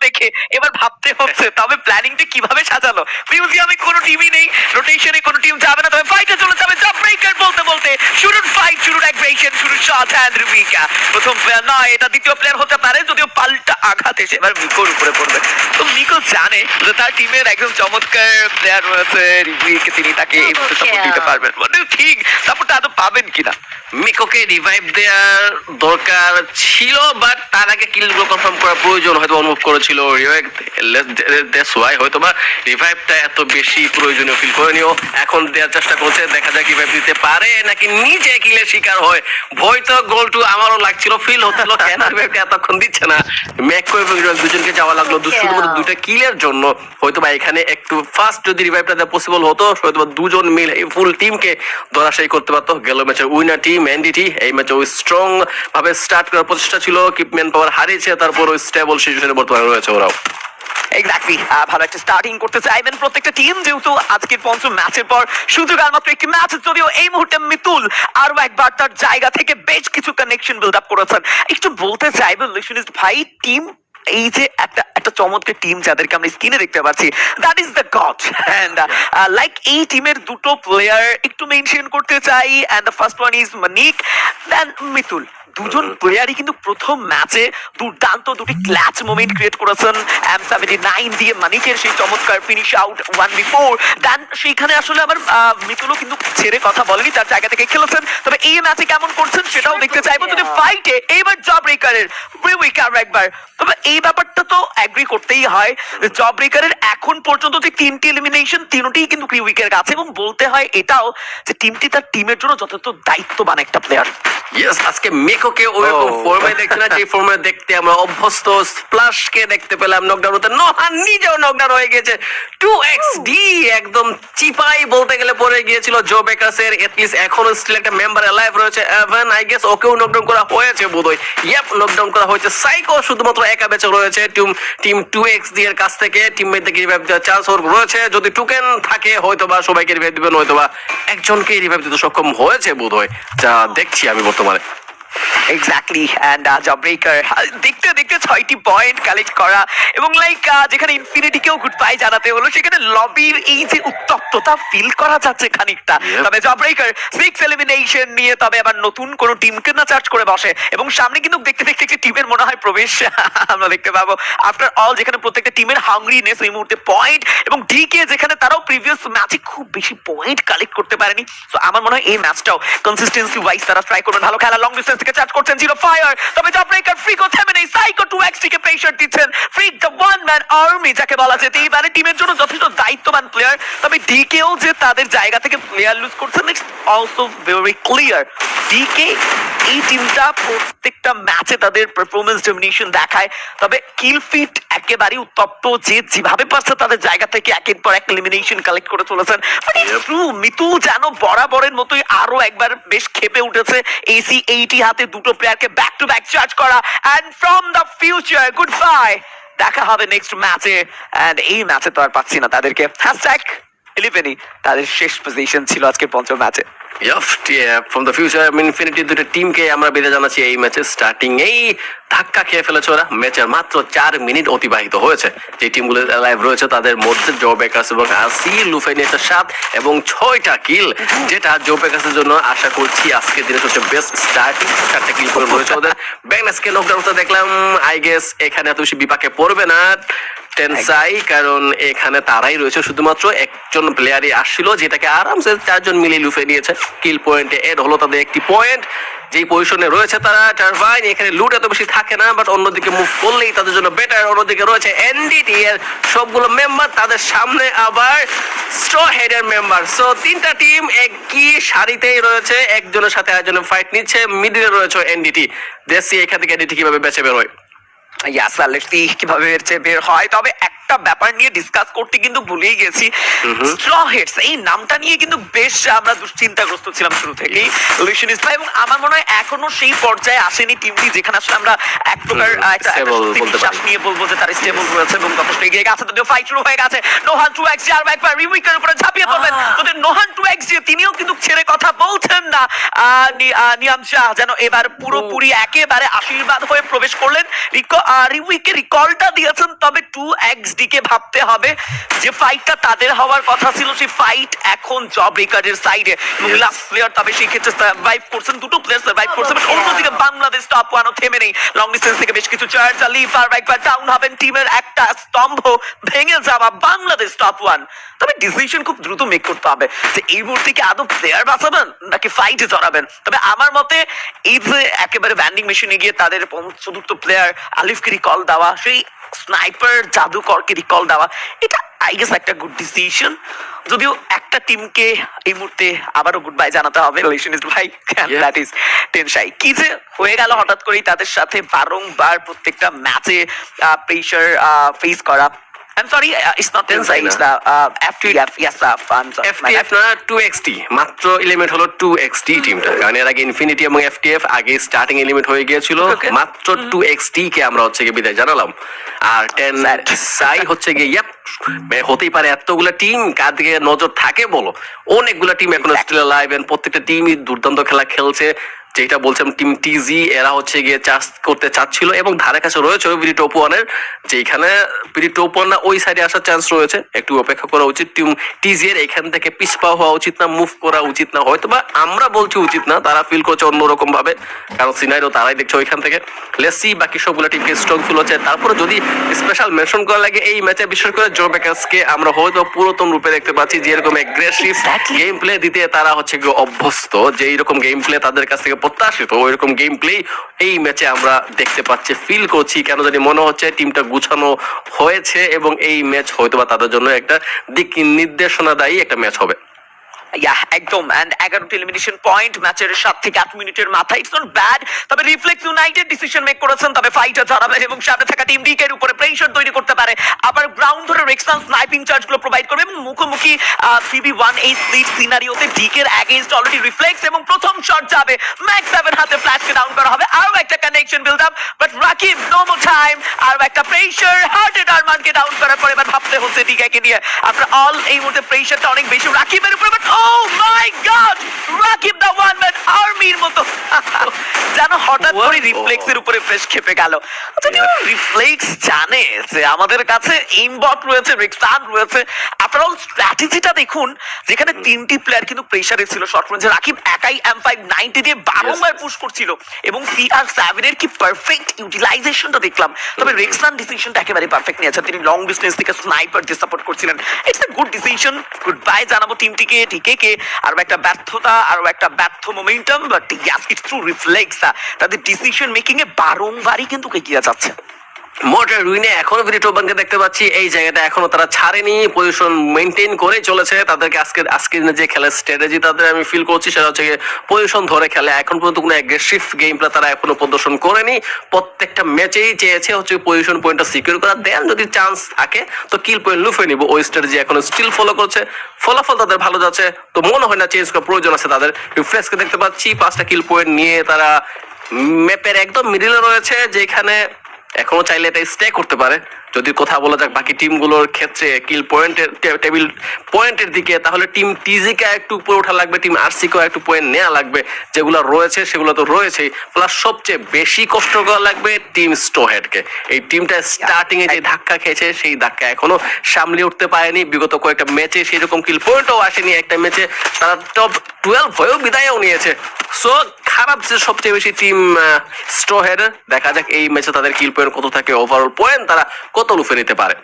দেখে এবার ভাবতে হচ্ছে তবে প্ল্যানিংটা কিভাবে সাজালো। মিউজিয়ামে কোনো টিমই নেই, রোটেশনে কোনো টিম যাবে না, তবে ফাইটে চলে যাবে জব ব্রেকার বলতে বলতে। শুরুর ফাইট, শুরুর অ্যাগ্রেশন, শুরুর শট অ্যান্ড রুবিকা। প্রথম প্লেয়ার নয়, এটা দ্বিতীয় প্লেয়ার হতে পারে, যদিও পাল্টা আঘাত এসে এবার মিকোর উপরে পড়বে। তো মিকো জানে যে তার টিমের একজন চমৎকার প্লেয়ার রয়েছে রিভিক, তিনি তাকে এই মুহূর্তে সাপোর্ট দিতে পারবেন। মানে ঠিক সাপোর্টটা আদৌ পাবেন কিনা। মিকোকে রিভাইভ দেওয়ার দরকার ছিল, বাট তার আগে কিলগুলো কনফার্ম করার প্রয়োজন হয়তো অনুভব করেছিল হয়তো বা রিভাইভটা এত বেশি প্রয়োজনীয় ফিল করেনিও। এখন দেওয়ার চেষ্টা করছে, দেখা যাক রিভাইভ দিতে পারে নাকি নিজে কিলের শিকার হয়। ভয় তো গোল টু আমারও লাগছিল, ফিল হচ্ছিল কেন রিভাইভটা এতক্ষণ দিচ্ছে না। ম্যাকো এবং দুজনকে যাওয়া লাগলো শুধুমাত্র দুইটা কিলের জন্য। হয়তো বা এখানে একটু ফার্স্ট যদি রিভাইভটা দেওয়া পসিবল হতো, হয়তো বা দুজন মিলে ফুল টিমকে ধরাশায়ী করতে পারতো। গেল ম্যাচের উইনার টিম এনডিটি, এই ম্যাচে ওই স্ট্রং ভাবে স্টার্ট করার প্রচেষ্টা ছিল, কিপম্যান পাওয়ার হারিয়েছে, তারপর ওই স্টেবল সিচুয়েশনে বর্তমানে রয়েছে ওরাও। এক্স্যাক্টলি, ভালো একটা স্টার্টিং করতে চাইবেন প্রত্যেকটা টিম, যেহেতু আজকের পঞ্চম ম্যাচের পর সুযোগ আর মাত্র একটি ম্যাচ। যদিও এই মুহূর্তে মিতুল আরো একবার তার জায়গা থেকে বেশ কিছু কানেকশন বিল্ড আপ করেছেন। একটু বলতে চাইবেন লিশনিস্ট ভাই, টিম এই যে একটা চমৎকার টিম যাদেরকে আমরা স্ক্রিনে দেখতে পাচ্ছি, that is the god. And like এই টিমের দুটো প্লেয়ার একটু মেনশন করতে চাই, and the first one is Manik then Mitul. দুজন প্লেয়ারই কিন্তু প্রথম ম্যাচে দুর্দান্ত দুটি ক্ল্যাচ মোমেন্ট ক্রিয়েট করেছেন। M79 দিয়ে মানিকের সেই চমৎকার ফিনিশ আউট 1v4, দেন সেইখানে আসলে আবার মিতুলও কিন্তু ছেড়ে কথা বলেনি, তার জায়গা থেকে খেলেছেন। তবে এই ম্যাচে কেমন করছেন সেটাও দেখতে চাইবো। যদি ফাইটে এইবার জব ব্রেকারের উইকার একবার, তবে এই ব্যাপারটা তো এগ্রি করতেই হয়, জব ব্রেকারের এখন পর্যন্ত যে তিনটি এলিমিনেশন, তিনটিই কিন্তু ক্রিউইকের কাছে, এবং বলতে হয় এটাও যে টিমটি তার টিমের জন্য যথেষ্ট দায়িত্ববান একটা প্লেয়ার। ইয়েস, আজকে মেকোকে ওরকম ফর্মে দেখছি না যে ফর্মে দেখতে আমরা অভ্যস্ত। স্প্লাশকে দেখতে পেলাম নকডাউন হতে, নোহান নিজেও নকডাউন হয়ে গেছে। 2xd একদম চিপাই বলতে গেলে পড়ে গিয়েছিল জো বেকার্সের। এটলিস্ট এখনো স্টিল একটা মেম্বার লাইভ রয়েছে। এভেন আই গেস ওকেও নকডাউন করা হয়েছে বোধহয়। ইয়াপ, নকডাউন করা হয়েছে। সাইকো শুধুমাত্র একা বেঁচে রয়েছে টিম 2xd এর কাছ থেকে। টিমমেটদেরকে রিভাইভ দেওয়ার চান্স রয়েছে, যদি টোকেন থাকে হয়তো বা সবাইকে রিভাইভ দিবেন, হয়তো বা একজনকে রিভাইভ দিতে সক্ষম হয়েছে বোধহয়, যা দেখছি আমি বর্তমানে। এক্স্যাক্টলি, এন্ড জব ব্রেকার দেখতে দেখতে 6টি পয়েন্ট কালেক্ট করা, এবং লাইক যেখানে ইনফিনিটিকেও গুড বাই জানাতে হলো, সেখানে লবির এই যে উত্তপ্ততা ফিল করা যাচ্ছে খানিকটা। তবে জব ব্রেকার 6 এলিমিনেশন নিয়ে তবে আবার নতুন কোন টিমকে না চার্জ করে বসে, এবং সামনে কিন্তু দেখতে দেখতে একটি টিমের মনে হয় প্রবেশ আমরা দেখতে পাবো। আফটার অল, যেখানে প্রত্যেকটা টিমের হাংরিনেস এই মুহূর্তে পয়েন্ট, এবং ডিকে যেখানে তারাও প্রিভিয়াস ম্যাচে খুব বেশি পয়েন্ট কালেক্ট করতে পারেনি। তো আমার মনে হয় এই ম্যাচটাও কনসিস্টেন্সি ওয়াইজ তারা ট্রাই করবেন। ভালো খেলা, লং ডিস্টেন্স থেকে চার্জ করছেন জিরো ফায়ার, তবে জব ব্রেকার ফ্রিকো থেমে নেই। সাইকো 2xd কে প্রেসার দিচ্ছেন। Freak the one man army যাকে বলা যেতেই পারে, টিমের জন্য যথেষ্ট দায়িত্ববান প্লেয়ার। তবে ডিকেও যে তাদের জায়গা থেকে প্লেয়ার লুজ করছেন, it's also very clear. DK এই টিমটা প্রত্যেকটা ম্যাচে তাদের পারফরমেন্স ডমিনেশন দেখায়, তবে কিল ফিট একেবারেই উত্তপ্ত, যে যেভাবে পারছে তাদের জায়গা থেকে একের পর এক এলিমিনেশন কালেক্ট করে চলেছেন। বাট ইটস ট্রু, মিতু যেন বরাবরের মতোই আরো একবার বেশ খেপে উঠেছে। AC-80 হাতে দুটো প্লেয়ারকে ব্যাক টু ব্যাক চার্জ করা, and from the future goodbye. দেখা হবে নেক্সট ম্যাচে, এন্ড এই ম্যাচে তো আর পাচ্ছি না তাদেরকে। #11 তাদের শেষ পজিশন ছিল আজকের পঞ্চম ম্যাচে। ফ্রম দ্য ফিউচার ইনফিনিটি দুটো টিমকে আমরা বিদায় জানাচ্ছি। এই ম্যাচে স্টার্টিং এই ধাক্কা খেয়ে ফেলেছে ওরা। ম্যাচের মাত্র 4 মিনিট অতিবাহিত হয়েছে। যে টিমগুলো লাইভ রয়েছে তাদের মধ্যে জো বেকার্স এবং আসি লুফেনিয়ার 7 এবং 6টা কিল, যেটা জো বেকার্সের জন্য আশা করছি আজকের দিনে সবচেয়ে বেস্ট স্টার্টিং। 4টা কিল করে রয়েছে ওদের। ব্যাগনাসকে নকডাউন হতে দেখলাম, আই গেস এখানে এত বেশি বিপাকে পড়বে না টেনসাই, কারণ এখানে তারাই রয়েছে, শুধুমাত্র একজন প্লেয়ারই আসছিল, যেটাকে আরামসে 4 জন মিলে লুফে নিয়েছে। কিল পয়েন্টে এড হলো তাদের একটি পয়েন্ট। যেই পজিশনে রয়েছে তারা টারবাইন, এখানে লুট এত বেশি থাকে না, বাট অন্যদিকে মুভ করলেই তাদের জন্য বেটার। অন্যদিকে রয়েছে এনডিটি এর সবগুলো মেম্বার, তাদের সামনে আবার স্ট্র হেডের মেম্বার। সো 3টা টিম একই সারিতেই রয়েছে, একজনের সাথে আরেকজনের ফাইট নিচ্ছে। মিডলে রয়েছে এনডিটি। দেখছি এখান থেকে এনডিটি কিভাবে বেঁচে বেরোয়। কিভাবে বের হয়। তবে একটা ব্যাপার নিয়ে ডিসকাস করতে কিন্তু ভুলেই গেছি। স্ট্র হেডস এই নামটা নিয়ে কিন্তু বেশ আমরা দুশ্চিন্তাগ্রস্ত ছিলাম শুরু থেকেই লিশনিস ভাই, এবং আমার মনে হয় এখনো সেই পর্যায়ে আসেনি টিমটি যেখানে আসলে আমরা এক প্রকার একটা বিশ্বাস নিয়ে বলবো যে তারা স্টেবল রয়েছে এবং যথেষ্ট এগিয়ে গেছে। তাদের ফাইট শুরু হয়ে গেছে, নোহান 2xG আর একবার রিউইকের উপরে ঝাঁপিয়ে পড়বেন। তোদের নোহান 2xG তিনিও কিন্তু ছেড়ে কথা বলছেন না। নিয়াম শাহ যেন এবার পুরোপুরি একেবারে আশীর্বাদ হয়ে প্রবেশ করলেন, রিউইকে রিকলটা দিয়েছেন। তবে 2xD কে ভাবতে হবে যে ফাইটটা তাদের হওয়ার কথা ছিল, সেই ফাইট এখন জব ব্রেকারের সাইডে। লাস্ট প্লেয়ার তবে সেই ক্ষেত্রে সার্ভাইভ করছেন, দুটো প্লেয়ার সার্ভাইভ করছেন। অন্যদিকে বাংলাদেশ টপ ওয়ানও থেমে নেই, লং ডিস্টেন্স থেকে বেশ কিছু চার্জ লিভ আর একবার ডাউন হবেন। টিমের একটা স্তম্ভ ভেঙে যাওয়া বাংলাদেশ টপ ওয়ান। তবে ডিসিশন খুব দ্রুত মেক করতে হবে যে এই মুহূর্তে কি আদৌ প্লেয়ার বাঁচাবেন নাকি ফাইটে জড়াবেন। তবে আমার মতে এই যে একেবারে ব্যান্ডিং মেশিনে গিয়ে তাদের চতুর্থ প্লেয়ার আলিফকে রিকল দেওয়া, সেই স্নাইপার জাদুকরকে রিকল দেওয়া, এটা আই গেস একটা গুড ডিসিশন। যদিও একটা টিমকে এই মুহূর্তে আবারও গুড বাই জানাতে হবে, লিশনিস ভাই, দ্যাট ইজ টেনশাই। কি যে হয়ে গেল হঠাৎ করেই তাদের সাথে বারংবার প্রত্যেকটা ম্যাচে প্রেসার ফেস করা। I'm sorry, it's not Tensai, it's the FTF, yes, I'm sorry. FTF না 2XT, মাত্র এলিমেন্ট হলো 2XT টিমটা, কারণ এর আগে ইনফিনিটি এবং FTF আগে স্টার্টিং এলিমেন্ট হয়ে গিয়েছিল। মাত্র 2XT কে আমরা হচ্ছে গিয়ে বিদায় জানালাম। আর টেনসাই হচ্ছে গিয়ে হতেই পারে এতগুলো টিম কার দিকে নজর থাকে বলো, অনেকগুলো টিম এখন স্টিল লাইভ এন্ড প্রত্যেকটা টিমই দুর্দান্ত খেলা খেলছে। যেটা বলছিলাম টিম টিজি এরা হচ্ছে গিয়ে চাষ করতে চাচ্ছিল এবং ধারে কাছে রয়েছে বিডি টপ ওয়ানের, যেখানে বিডি টপ ওয়ান না ওই সাইডে আসার চান্স রয়েছে। একটু অপেক্ষা করা উচিত টিম টিজি এর, এখান থেকে পিছপা হওয়া উচিত না, মুভ করা উচিত না, হয়তো বা আমরা বলছি উচিত না, তারা ফিল করছে অন্যরকম ভাবে, কারণ সিনারিও তারাই দেখছে ওইখান থেকে। লেসি বাকি সবগুলো টিমকে স্ট্রং ফিল হচ্ছে। তারপরে যদি স্পেশাল মেনশন করা লাগে এই ম্যাচে বিশেষ করে জো বেকার্সকে আমরা হয়তো পুরাতন রূপে দেখতে পাচ্ছি, যে এরকম অ্যাগ্রেসিভ গেম প্লে দিতে তারা হচ্ছে গিয়ে অভ্যস্ত, যে এইরকম গেম প্লে তাদের কাছ থেকে প্রত্যাশিত, ওইরকম গেম প্লে এই ম্যাচে আমরা দেখতে পাচ্ছি, ফিল করছি। কেন জানি মনে হচ্ছে টিমটা গুছানো হয়েছে এবং এই ম্যাচ হয়তোবা তাদের জন্য একটা দিক নির্দেশনাদায়ী একটা ম্যাচ হবে। একদম। এন্ড 11টি এলিমিনেশন পয়েন্ট ম্যাচের 7 থেকে 8 মিনিটের মাথায়, ইটস নট ব্যাড। তবে রিফ্লেক্স ইউনাইটেড ডিসিশন মেক করেছেন, তবে ফাইটার জড়াবেন এবং সামনে থাকা টিম ডিকের উপরে প্রেসার তৈরি করতে পারে। আবার গ্রাউন্ড ধরে রেক্সান স্নাইপিং চার্জ গুলো প্রোভাইড করবে এবং মুখোমুখি 3v1 এই স্প্লিট সিনারিওতে ডিকের এগেইনস্ট অলরেডি রিফ্লেক্স এবং প্রথম শট যাবে ম্যাক্স 7 হাতে ফ্ল্যাশকে ডাউন করা হবে। আরো একটা connection build up, but Rakib no more time. আর একটা প্রেসার হার্টেড আরমানকে ডাউন করার পরে এবার ভাবতে হচ্ছে ডিকেকে নিয়ে। আফটার অল এই মুহূর্তে প্রেসারটা অনেক বেশি রাকিবের উপরে, but oh my god, Rakib the one man আর্মির মতো যেন হঠাৎ করে রিফ্লেক্সের উপরে ফ্রেশ খেপে গেল। যদিও রিফ্লেক্স জানে যে আমাদের কাছে এইমবট রয়েছে, রিক্সান রয়েছে। আফটার অল স্ট্র্যাটেজিটা দেখুন, যেখানে তিনটি প্লেয়ার কিন্তু প্রেসারে ছিল শর্ট রেঞ্জে, রাকিব একাই M590 দিয়ে বারংবার পুশ করছিল এবং CR7 এর কি পারফেক্ট ইউটিলাইজেশনটা দেখলাম। তবে রিক্সান ডিসিশনটা একেবারে পারফেক্ট নিয়েছে, তিনি লং ডিস্টেন্স থেকে স্নাইপার দিয়ে সাপোর্ট করছিলেন। It's a good decision, good bye জানাবো টিমটিকে, টিকে আরো একটা ব্যর্থতা, আরো একটা ব্যর্থ momentum, but yes it's true reflex. তাদের ডিসিশন মেকিং এ বারংবারই কিন্তু এগিয়ে যাচ্ছে। মোটর রুইনে এখনো ভিডিওবানকে দেখতে পাচ্ছি এই জায়গাটা এখনো তারা ছাড়েনি, পজিশন মেনটেন করে চলেছে। তাদেরকে আজকে যে খেলার স্ট্র্যাটেজি তাদের আমি ফিল করছি সেটা হচ্ছে পজিশন ধরে খেলে। এখন পর্যন্ত কোনো অ্যাগ্রেসিভ গেম প্লে তারা এখনো প্রদর্শন করেনি। প্রত্যেকটা ম্যাচেই চেয়েছে হচ্ছে পজিশন পয়েন্টটা সিকিউর করা, দেন যদি চান্স থাকে তো কিল পয়েন্ট লুফে নিব। ওই স্ট্র্যাটেজি এখনো স্টিল ফলো করছে, ফলাফল তাদের ভালো যাচ্ছে, তো মনে হয় না চেঞ্জ করার প্রয়োজন আছে তাদের। রিফ্রেশকে দেখতে পাচ্ছি 5টা কিল পয়েন্ট নিয়ে তারা ম্যাপের একদম মিডিলে রয়েছে, যেখানে এখনো চাইলে এটা স্টে করতে পারে। যদি কথা বলা যাক বাকি টিমগুলোর ক্ষেত্রে কিল পয়েন্টের টেবিল পয়েন্টের দিকে, তাহলে টিম টিজিকে একটু উপরে ওঠা লাগবে, টিম আরসিকেও একটু পয়েন্ট নেওয়া লাগবে। যেগুলো রয়েছে সেগুলো তো রয়েছেই, প্লাস সবচেয়ে বেশি কষ্ট করা লাগবে টিম স্টোহেডকে। এই টিমটা স্টার্টিং এ যে ধাক্কা খেয়েছে সেই ধাক্কা এখনো সামলে উঠতে পারেনি। বিগত কয়েকটা ম্যাচে সেই রকম কিল পয়েন্টও আসেনি। একটা ম্যাচে তারা টপ 12 হয়েও বিদায়ও নিয়েছে। সো খারাপ যে সবচেয়ে বেশি টিম স্টোহেড। দেখা যাক এই ম্যাচে তাদের কিল পয়েন্ট কত থাকে, ওভারঅল পয়েন্ট তারা কত লুফে নিতে পারে।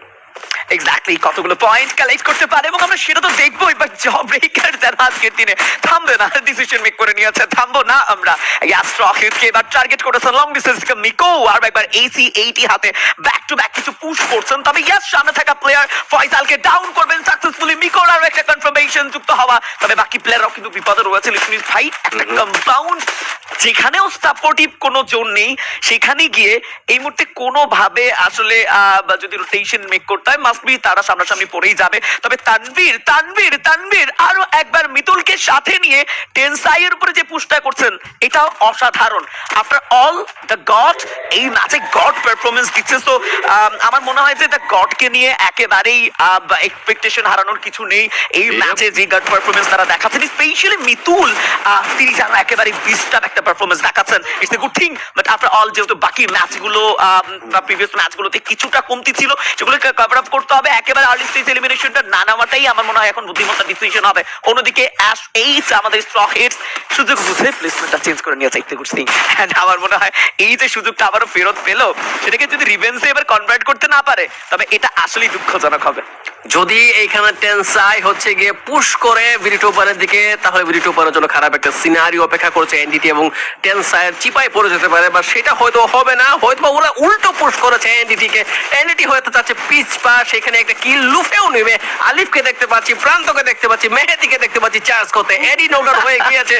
এক্স্যাক্টলি কতগুলো পয়েন্ট কালেক্ট করতে পারে এবং আমরা সেটা তো দেখবোই। বাট জব ব্রেকার যারা আজকের দিনে থামবে না, ডিসিশন মেক করে নিয়েছে, থামবো না আমরা। ইয়াস্ট্রকে এবার টার্গেট করেছেন লং ডিস্টেন্স থেকে মিকো, আর একবার AC-80 হাতে ব্যাক টু ব্যাক কিছু পুশ করছেন। তবে ইয়াস সামনে থাকা প্লেয়ার ফয়সালকে ডাউন করবেন সাকসেসফুলি। মিকোর আরো একটা কনফার্মেশন যুক্ত হওয়া, তবে বাকি প্লেয়াররাও কিন্তু বিপদে রয়েছে। লিসনিস ভাই একটা কম্পাউন্ড যেখানেও সাপোর্টিভ কোনো জোন নেই সেখানে গিয়ে এই মুহূর্তে কোনোভাবে আসলে যদি রোটেশন মেক করতে হয় মাস্ট বি তারা সামনাসামনি পড়েই যাবে। তবে তানভীর তানভীর তানভীর আরো একবার মিতুলকে সাথে নিয়ে টেনসাইয়ের উপরে যে পুশটা করছেন এটাও অসাধারণ। আফটার অল দ্য গড এই ম্যাচে গড পারফরমেন্স দিচ্ছে। তো আমার মনে হয় যে দ্য গডকে নিয়ে একেবারেই এক্সপেকটেশন হারানোর কিছু নেই। এই ম্যাচে যে গড পারফরমেন্স তারা দেখাচ্ছেন স্পেশালি মিতুল তিনি যেন একেবারে বিস্টার একটা পারফরমেন্স দেখাচ্ছেন। It's a good thing. But after all যেহেতু বাকি ম্যাচগুলো বা প্রিভিয়াস ম্যাচগুলোতে কিছুটা কমতি ছিল সেগুলোকে কভার আপ করতে হবে। একেবারে আর্লি স্টেজ এলিমিনেশনটা না নেওয়াটাই আমার মনে হয় এখন বুদ্ধিমত্তা ডিসিশন হবে। অন্যদিকে অ্যাশ এইচ আমাদের স্ট্র হেডস সুযোগ বুঝে প্লেসমেন্টটা চেঞ্জ করে নিয়েছে। It's a good thing. And আমার মনে হয় এই যে সুযোগটা আবারও ফেরত পেলো সেটাকে যদি রিভেন্সে এবার কনভার্ট করতে না পারে তবে এটা আসলেই দুঃখজনক হবে। যদি এইখানে টেনসাই হচ্ছে গিয়ে পুশ করে ভিডিটোপারের দিকে তাহলে ভিডিটোপারের জন্য খারাপ একটা সিনারিও অপেক্ষা করছে এনডিটি এবং টেনসাইয়ের চিপায় পড়ে যেতে পারে বা সেটা হয়তো হবে না। হয়তো ওরা উল্টো পুশ করেছে এনডিটিকে। এনডিটি হয়তো চাচ্ছে পিচ পা সেখানে একটা কিল লুফেও নেবে। আলিফকে দেখতে পাচ্ছি, প্রান্তকে দেখতে পাচ্ছি, মেহেদিকে দেখতে পাচ্ছি চার্জ করতে। এডি নকডাউন হয়ে গিয়েছে।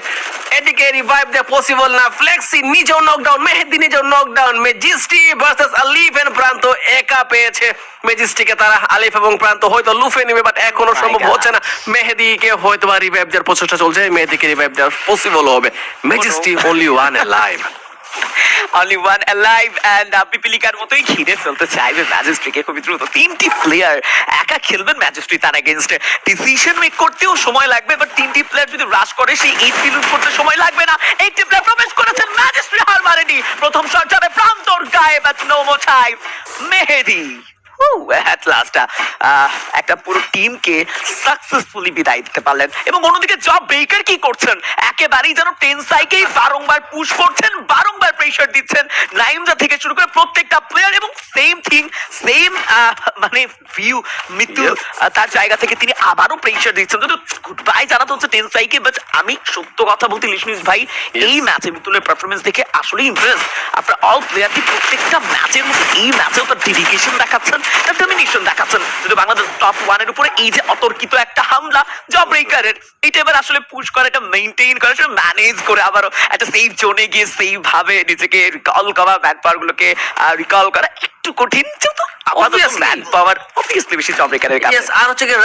এডিকে রিভাইভ দেওয়া পসিবল না। ফ্লেক্সি নিজেও নকডাউন, মেহেদি নিজেও নকডাউন। মেজিস্টি ভার্সেস আলিফ এন্ড প্রান্ত একা পেয়েছে মেজিস্টিকে তারা। আলিফ এবং প্রান্ত হয়তো লুফে নিবে বাট এখনো সম্ভব হচ্ছে না। মেহেদিকে হয়তো বা রিভাইভ দেওয়ার প্রচেষ্টা চলছে। মেহেদিকে রিভাইভ দেওয়ার পসিবল হবে। Majesty only one alive. Only one alive and পিপিলিকার মতোই ঘিরে ফেলতে চাইবে ম্যাজিস্ট্রিকে খুবই দ্রুত। তিনটি প্লেয়ার একা খেলবেন ম্যাজিস্ট্রি তার এগেইনস্টে। ডিসিশন মেক করতেও সময় লাগবে বাট তিনটি প্লেয়ার যদি রাশ করে সেই 8 লুজ করতে সময় লাগবে না। একটি প্লেয়ার প্রবেশ করেছেন ম্যাজিস্ট্রি হার মারেনি। প্রথম শট যাবে প্রান্তর গায়ে but no more time. Mehedi at last একটা পুরো টিমকে সাকসেসফুলি বিদায় দিতে পারলেন। এবং অন্যদিকে জব ব্রেকার কি করছেন একেবারেই যেন টেনসাইকেই বারংবার পুশ করছেন, বারংবার প্রেসার দিচ্ছেন নাইমজা থেকে শুরু করে প্রত্যেকটা প্লেয়ার। এবং সেম থিং সেম মানে ভিউ মৃত্যু তার জায়গা থেকে তিনি আবারও প্রেসার দিচ্ছেন। যদি গুড বাই জানাতে হচ্ছে টেনসাইকে। বাট আমি সত্য কথা বলতে লিশনিস ভাই এই ম্যাচে মিতুলের পারফরমেন্স দেখে আসলে ইমপ্রেস। আফটার অল প্লেয়ারটি প্রত্যেকটা ম্যাচের মধ্যে এই ম্যাচেও তার ডেডিকেশন দেখাচ্ছেন, ডেটারমিনেশন দেখাচ্ছেন। যদি বাংলাদেশ টপ 1 এর উপরে এই যে অতর্কিত একটা হামলা জব ব্রেকারের এটা এবার আসলে পুশ করে, এটা মেইনটেইন করে, সেটা ম্যানেজ করে আবারও একটা সেফ জোনে গিয়ে সেই ভাবে নিজেকে রিকল করা, ব্যাক পাওয়ারগুলোকে রিকল করা একটু কঠিন। যেহেতু আপাতত ম্যান পাওয়ার অবভিয়াসলি বেশি জব ব্রেকারের কাছে। আর হচ্ছে কি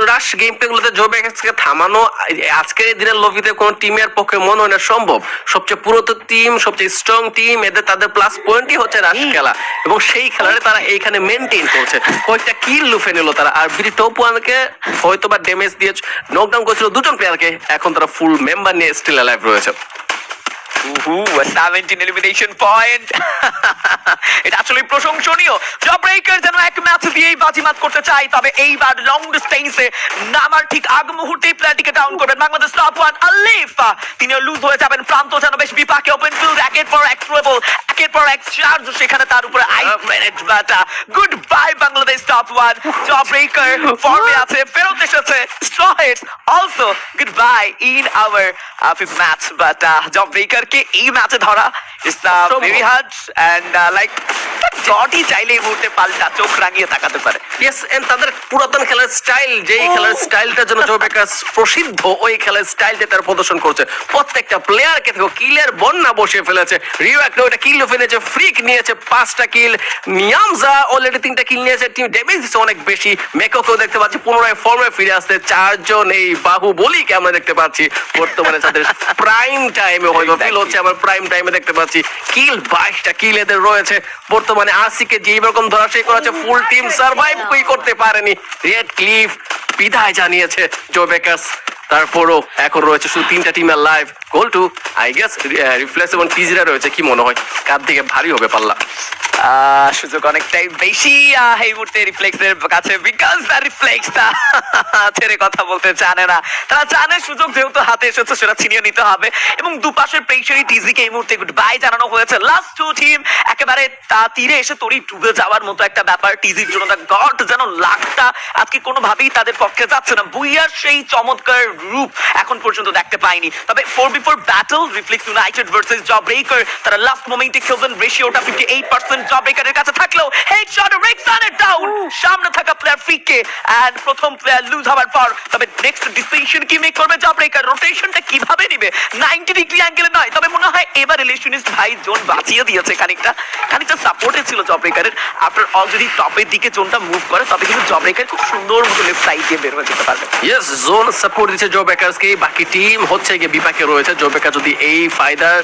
রাশ গেম প্লে গুলোতে জব ব্রেকারকে থামানো আজকের দিনের লবিতে কোন টিমের পক্ষে মনে হয় না সম্ভব। সবচেয়ে পুরাতন টিম, সবচেয়ে স্ট্রং টিম, এদের তাদের প্লাস পয়েন্টই হচ্ছে রাশ খেলা এবং সেই খেলারে তারা এইখানে মেইনটেইন করছে। কয়েকটা কিল লুফে নিল তারা। আর বিডি টপ 1কে হয়তো বা ড্যামেজ দিয়ে নকডাউন করেছিল দুজন প্লেয়ারকে। এখন তারা ফুল মেম্বার নিয়ে স্টিল অ্যালাইভ রয়েছে। 17 এলিমিনেশন পয়েন্ট। এটা আসলে প্রশংসনীয়। জব ব্রেকার যেন এক ম্যাচ দিয়েই বাজিমাত করতে চাই তবে এইবার লং ডিস্টেন্সে নামার ঠিক আগ মুহূর্তেই প্লেয়ারটিকে ডাউন করবেন বাংলাদেশ টপ 1 আলিফ। তিনিও লুজ হয়ে যাবেন। প্রান্ত যেন বেশ বিপাকে। ওপেন ফিল্ড একের পর এক ট্রেবল, একের পর এক চার্জ, সেখানে তার উপরে ice manage. But good bye Bangladesh top 1। Job breaker ফর্মে আছে, ফেরত এসেছে। Straw Hats also good bye in our fifth match. But job breaker কে এই ম্যাচে ধরা is very hard and like জটি চাইলে এই মুহূর্তে পাল্টা চোখ রাঙিয়ে তাকাতে পারে। ইয়েস, এন্ড তাদের পুরাতন খেলার স্টাইল, যেই খেলার স্টাইলটার জন্য জব ব্রেকার প্রসিদ্ধ, ওই খেলার স্টাইলটা তার প্রদর্শন করছে। প্রত্যেকটা প্লেয়ারকে দেখো কিলের বন্যা বসিয়ে ফেলেছে। রিও একটা ওটা কিল ফেলেছে, ফ্রিক নিয়েছে 5টা কিল, নিয়ামজা অলরেডি 3টা কিল নিয়েছে। টিম ড্যামেজ দিচ্ছে অনেক বেশি। মেকোকেও দেখতে পাচ্ছি পুনরায় ফর্মে ফিরে আসতে। 4 জন এই বাহুবলীকে আমরা দেখতে পাচ্ছি বর্তমানে তাদের প্রাইম টাইমে হয়তো ফিল হচ্ছে। আমার প্রাইম টাইমে দেখতে পাচ্ছি কিল 22টা কিল এদের রয়েছে বর্তমানে। আসিকে যে রকম ধরাশায়ী করেছে ফুল টিম সার্ভাইভ করতে পারেনি। রেড ক্লিফ বিদায় জানিয়েছে জো বেকার্স। তারপরও এখন রয়েছে শুধু 3টা টিমের live. Goal two I guess reflex এবং টিজিরা রয়েছে। কি মনে হয় কার দিকে ভারী হবে পাল্লা? সুযোগ অনেকটাই বেশি এই মুহূর্তে রিফ্লেক্সের কাছে, বিকজ রিফ্লেক্সটা ছেড়ে কথা বলতে জানে না। তারা জানে সুযোগ যেহেতু হাতে এসেছে সেটা ছিনিয়ে নিতে হবে এবং দুপাশের প্রেসারই টিজিকে এই মুহূর্তে গুড বাই জানানো হয়েছে। লাস্ট 2 টিম একেবারে তীরে এসে তরি ডুবে যাওয়ার মতো একটা ব্যাপার টিজির জন্য। দ্য গড যেন লাখটা আজকে কোনোভাবেই তাদের পক্ষে যাচ্ছে না। বুইয়ার সেই চমৎকার রূপ এখন পর্যন্ত দেখতে পাইনি। তবে 4v4 battle reflex United versus job breaker, তারা লাস্ট মোমেন্টে খেলবেন। রেশিওটা 58% জব ব্রেকারের কাছে থাকলেও হেডশট রেক্সানের ডাউন। সামনে থাকা প্লেয়ার ট্রাফিককে এন্ড প্রথম প্লেয়ার লুজ হওয়ার পর তবে নেক্সট ডিসিশন কি মেক করবে জবব্রেকার, রোটেশনটা কিভাবে নেবে 90 ডিগ্রি অ্যাঙ্গেলে নয়, তবে মনে হয় এবার ইলেকট্রনিস্ট ভাই জোন বাঁচিয়ে দিয়েছে, খানিকটা সাপোর্টে ছিল জবব্রেকারের। আফটার অল যদি টপের দিকে জোনটা মুভ করে তবে কিন্তু জবব্রেকার খুব সুন্দর মতো লেফট সাইড দিয়ে বের হয়ে যেতে পারবে। ইয়েস, জোন সাপোর্ট দিচ্ছে জো বেকার্সকে, বাকি টিম হচ্ছে গিয়ে বিপাকে রয়েছে। জো বেকার যদি এই ফায়দার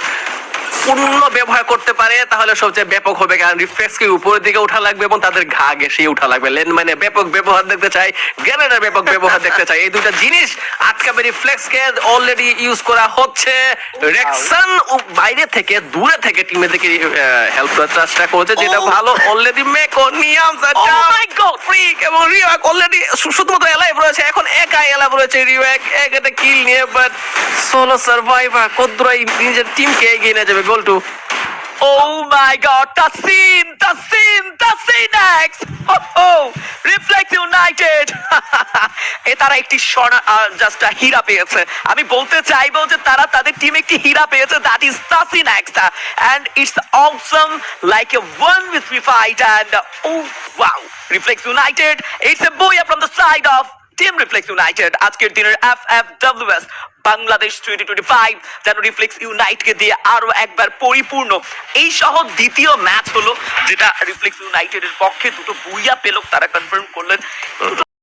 পূর্ণ ব্যবহার করতে পারে তাহলে সবচেয়ে ব্যাপক হবে, কারণ রিফ্লেক্সকে উপরের দিকে উঠা লাগবে এবং তাদের ঘা ঘেঁষিয়ে উঠা লাগবে। লেন মানে ব্যাপক ব্যবহার দেখতে চাই, গ্রেনেডের ব্যাপক ব্যবহার দেখতে চাই। এই দুইটা জিনিস আটকাবে রিফ্লেক্সকে, অলরেডি ইউজ করা হচ্ছে। রেক্সন বাইরে থেকে দূরে থেকে টিমের দিকে হেল্প করার চেষ্টা করছে, যেটা ভালো। অলরেডি মেকোনিয়াম ফ্রিক এবং রিওয়াক অলরেডি শুধুমাত্র এলাইভ রয়েছে, এখন একাই এলাইভ রয়েছে রিওয়াক একটা কিল নিয়ে, বাট সোলো সার্ভাইভার কদ্রাই নিজের টিমকে এগিয়ে নিয়ে যাবে গোল two. Oh my god, Tassin X! Oh, Reflex United! তারা একটি জাস্ট হীরা পেয়েছে। আমি বলতে চাইবো যে তারা তাদের টিমে একটি হীরা পেয়েছে, that is Tassin X, and it's awesome like a 1v3 fight, and oh wow, Reflex United, it's a booyah from the side of team reflex United. আজকের দিনের FFWS বাংলাদেশ 2025 যেন রিফ্লেক্স ইউনাইটকে দিয়ে আরো একবার পরিপূর্ণ। এই সহ দ্বিতীয় ম্যাচ হলো যেটা রিফ্লেক্স ইউনাইটেডের পক্ষে দুটো বুইয়া পেল, তারা কনফার্ম করলেন।